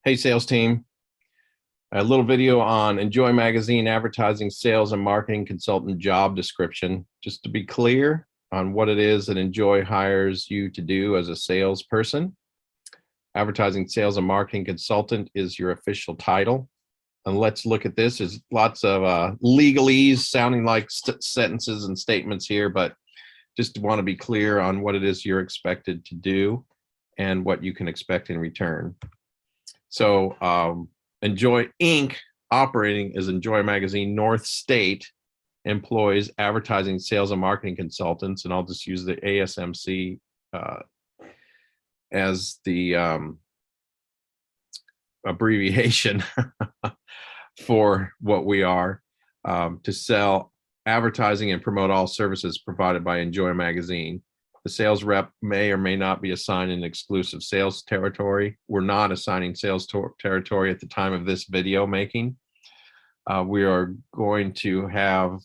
Hey, sales team. A little video on Enjoy Magazine advertising, sales, and marketing consultant job description. Just to be clear on what it is that Enjoy hires you to do as a salesperson. Advertising, sales, and marketing consultant is your official title. And let's look at this. There's lots of legalese sounding like sentences and statements here, but just want to be clear on what it is you're expected to do and what you can expect in return. So Enjoy Inc. operating as Enjoy Magazine North State employs advertising, sales, and marketing consultants, and I'll just use the ASMC as the abbreviation for what we are, to sell advertising and promote all services provided by Enjoy Magazine. The sales rep may or may not be assigned an exclusive sales territory. We're not assigning sales territory at the time of this video making. We are going to have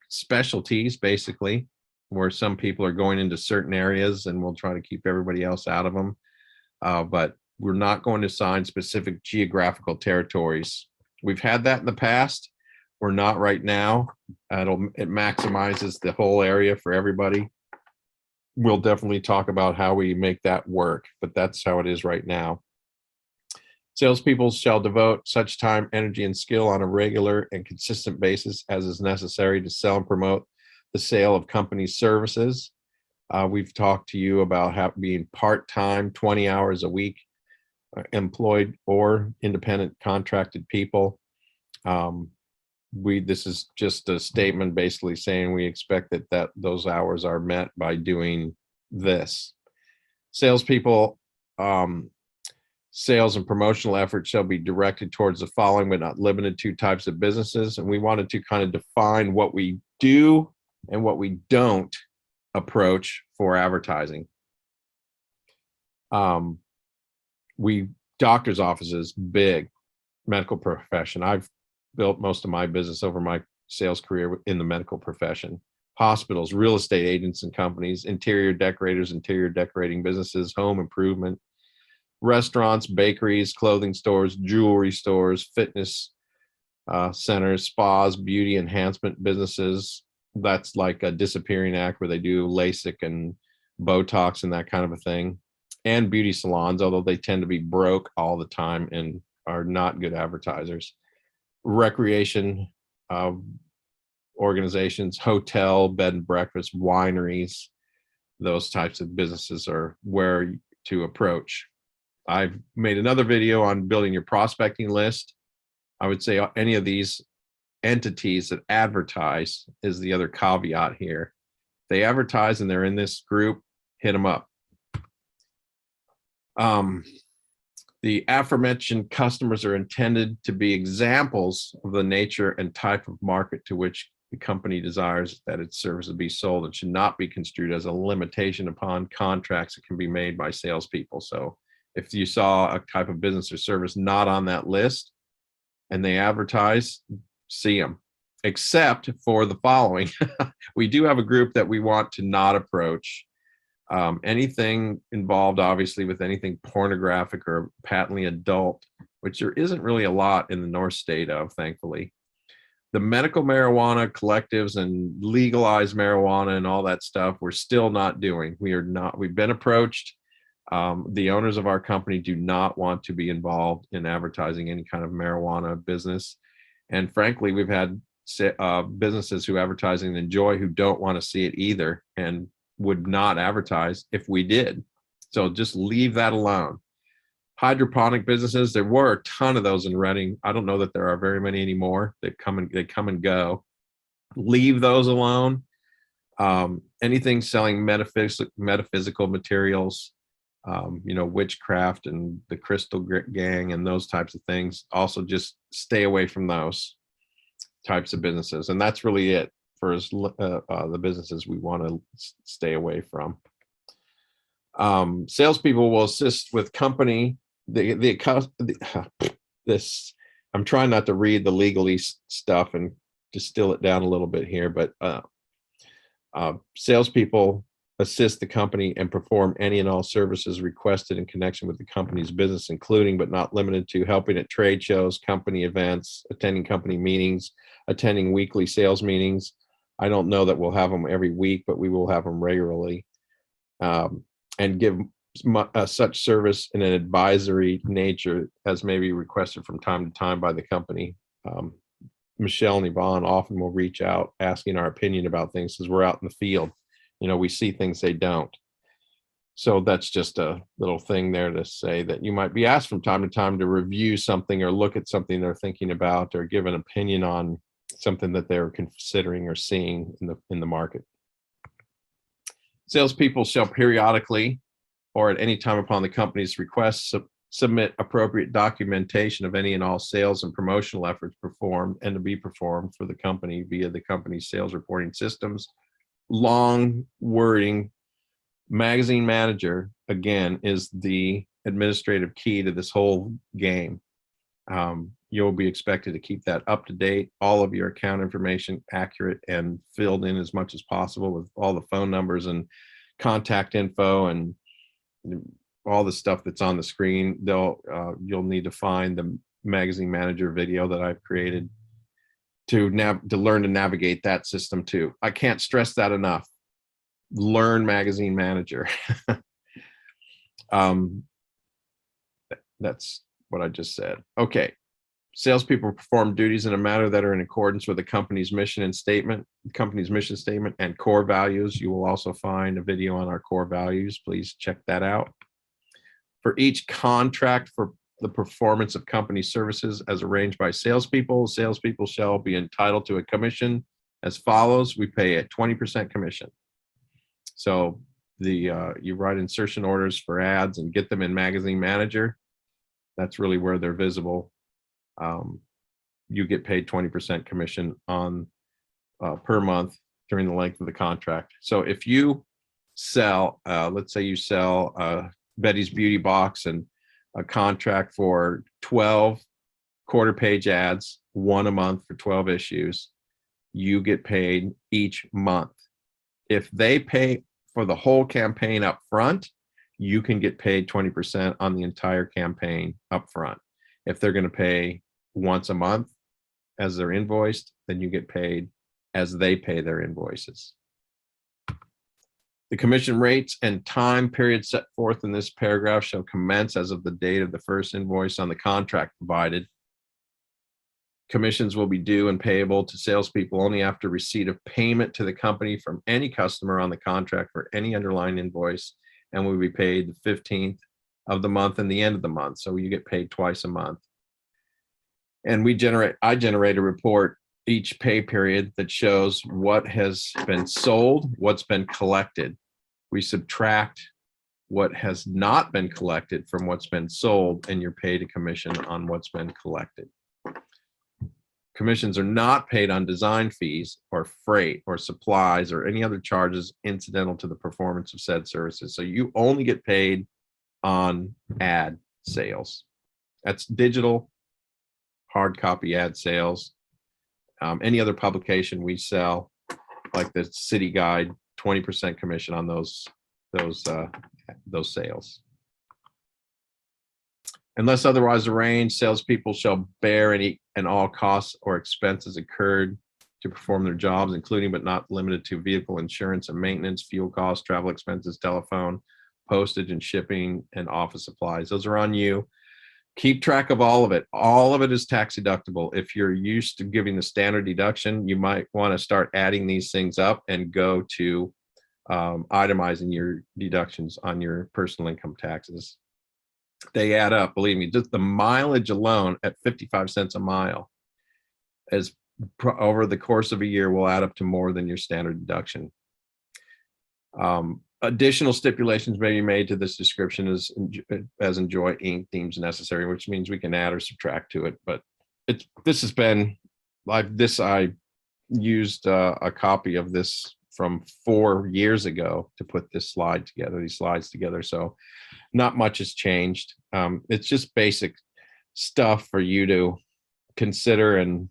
specialties, basically, where some people are going into certain areas and we'll try to keep everybody else out of them. But we're not going to assign specific geographical territories. We've had that in the past. We're not right now. It maximizes the whole area for everybody. We'll definitely talk about how we make that work, but that's how it is right now. Salespeople shall devote such time, energy, and skill on a regular and consistent basis as is necessary to sell and promote the sale of company services. We've talked to you about being part-time, 20 hours a week, employed or independent contracted people. This is just a statement basically saying we expect that those hours are met by doing this. Salespeople, sales and promotional efforts shall be directed towards the following, but not limited to, types of businesses. And we wanted to kind of define what we do and what we don't approach for advertising. Doctor's offices, big medical profession. I've built most of my business over my sales career in the medical profession. Hospitals, real estate agents and companies, interior decorators, interior decorating businesses, home improvement, restaurants, bakeries, clothing stores, jewelry stores, fitness centers, spas, beauty enhancement businesses. That's like a Disappearing Act where they do LASIK and Botox and that kind of a thing. And beauty salons, although they tend to be broke all the time and are not good advertisers. Recreation organizations, hotel, bed and breakfast, wineries, those types of businesses are where to approach. I've made another video on building your prospecting list. I would say any of these entities that advertise is the other caveat here. They advertise and they're in this group, hit them up. The aforementioned customers are intended to be examples of the nature and type of market to which the company desires that its services be sold. It should not be construed as a limitation upon contracts that can be made by salespeople. So if you saw a type of business or service not on that list and they advertise, see them, except for the following. We do have a group that we want to not approach. Anything involved, obviously, with anything pornographic or patently adult, which there isn't really a lot in the North State of, thankfully. The medical marijuana collectives and legalized marijuana and all that stuff, we're still not doing. We've been approached. The owners of our company do not want to be involved in advertising any kind of marijuana business. And frankly, we've had businesses who advertise and enjoy who don't want to see it either and would not advertise if we did. So just leave that alone. Hydroponic businesses, there were a ton of those in Reading. I don't know that there are very many anymore. They come and go. Leave those alone. Anything selling metaphysical materials, witchcraft and the Crystal Gang and those types of things. Also just stay away from those types of businesses. And that's really it for the businesses we want to stay away from. Salespeople will assist with company. This, I'm trying not to read the legalese stuff and distill it down a little bit here, but salespeople assist the company and perform any and all services requested in connection with the company's business, including but not limited to helping at trade shows, company events, attending company meetings, attending weekly sales meetings. I don't know that we'll have them every week, but we will have them regularly, and give such service in an advisory nature as may be requested from time to time by the company. Michelle and Yvonne often will reach out asking our opinion about things because we're out in the field. We see things they don't. So that's just a little thing there to say that you might be asked from time to time to review something or look at something they're thinking about or give an opinion on something that they're considering or seeing in the market. Salespeople shall periodically or at any time upon the company's request submit appropriate documentation of any and all sales and promotional efforts performed and to be performed for the company via the company's sales reporting systems. Long wording. Magazine manager, again, is the administrative key to this whole game. You'll be expected to keep that up to date, all of your account information accurate and filled in as much as possible with all the phone numbers and contact info and all the stuff that's on the screen. You'll need to find the magazine manager video that I've created to learn to navigate that system too. I can't stress that enough. Learn Magazine Manager. That's what I just said. Okay. Salespeople perform duties in a manner that are in accordance with the company's mission statement and core values. You will also find a video on our core values. Please check that out. For each contract for the performance of company services as arranged by salespeople shall be entitled to a commission as follows. We pay a 20% commission. So you write insertion orders for ads and get them in Magazine Manager. That's really where they're visible. You get paid 20% commission on per month during the length of the contract. So if you sell, let's say you sell Betty's Beauty Box and a contract for 12 quarter page ads, one a month for 12 issues, you get paid each month. If they pay for the whole campaign up front, you can get paid 20% on the entire campaign up front. If they're going to pay once a month as they're invoiced, then you get paid as they pay their invoices. The commission rates and time period set forth in this paragraph shall commence as of the date of the first invoice on the contract provided. Commissions will be due and payable to salespeople only after receipt of payment to the company from any customer on the contract for any underlying invoice, and will be paid the 15th of the month and the end of the month. So you get paid twice a month. And I generate a report each pay period that shows what has been sold, what's been collected. We subtract what has not been collected from what's been sold, and you're paid a commission on what's been collected. Commissions are not paid on design fees or freight or supplies or any other charges incidental to the performance of said services. So you only get paid on ad sales. That's digital, hard copy ad sales. Any other publication we sell, like the City Guide, 20% commission on those sales. Unless otherwise arranged, salespeople shall bear any and all costs or expenses incurred to perform their jobs, including but not limited to vehicle insurance and maintenance, fuel costs, travel expenses, telephone, postage and shipping, and office supplies. Those are on you. Keep track of all of it. All of it is tax deductible. If you're used to giving the standard deduction, you might want to start adding these things up and go to itemizing your deductions on your personal income taxes. They add up, believe me. Just the mileage alone at 55 cents a mile is over the course of a year will add up to more than your standard deduction. Additional stipulations may be made to this description as Enjoy Inc. deems necessary, which means we can add or subtract to it. But this has been like this. I used a copy of this from 4 years ago to put these slides together. So not much has changed. It's just basic stuff for you to consider, and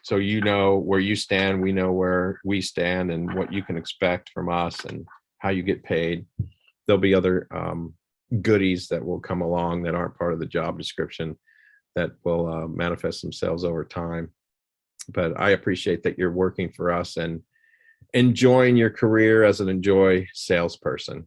so you know where you stand, we know where we stand, and what you can expect from us, and how you get paid. There'll be other goodies that will come along that aren't part of the job description that will manifest themselves over time. But I appreciate that you're working for us and enjoying your career as an enjoy salesperson.